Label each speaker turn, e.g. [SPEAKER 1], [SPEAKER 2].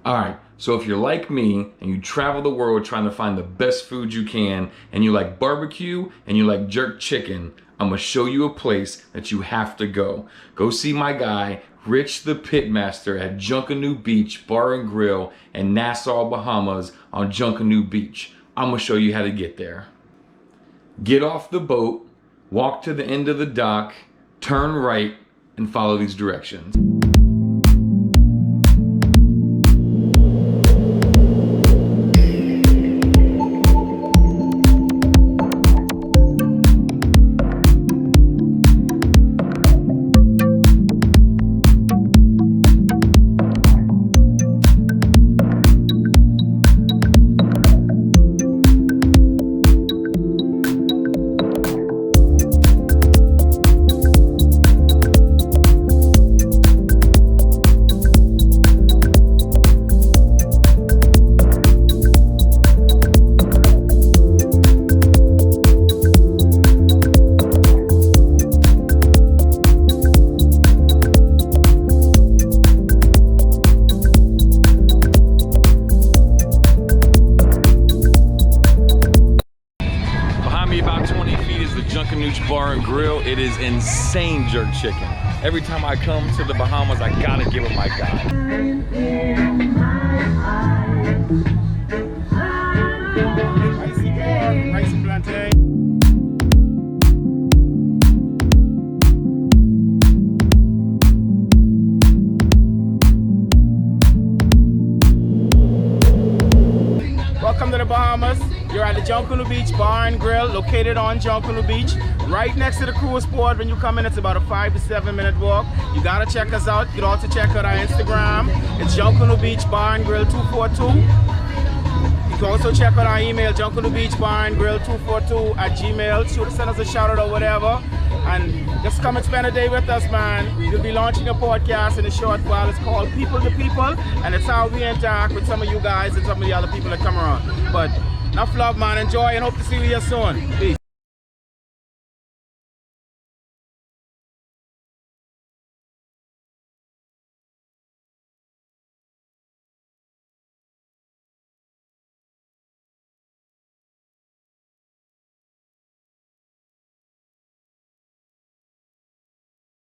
[SPEAKER 1] All right, so if you're like me and you travel the world trying to find the best food you can, and you like barbecue and you like jerk chicken, I'm gonna show you a place that you have to go. Go see my guy, Rich the Pitmaster at Junkanoo Beach Bar and Grill in Nassau, Bahamas on Junkanoo Beach. I'm gonna show you how to get there. Get off the boat, walk to the end of the dock, turn right, and follow these directions. About 20 feet is the Junkanoo Bar and Grill. It is insane jerk chicken. Every time I come to the Bahamas, I gotta get with my guy. Rice and plantain.
[SPEAKER 2] Welcome to the Bahamas. You're at the Junkanoo Beach Bar and Grill, located on Junkanoo Beach, right next to the cruise port. When you come in, it's about a 5 to 7 minute walk. You gotta check us out. You can also check out our Instagram. It's Junkanoo Beach Bar and Grill 242. You can also check out our email, Junkanoo Beach Bar and Grill 242 at Gmail. Send us a shout out or whatever. And just come and spend a day with us, man. We'll be launching a podcast in a short while. It's called People to People, and it's how we interact with some of you guys and some of the other people that come around. But enough love, man. Enjoy and hope to see you here soon. Peace.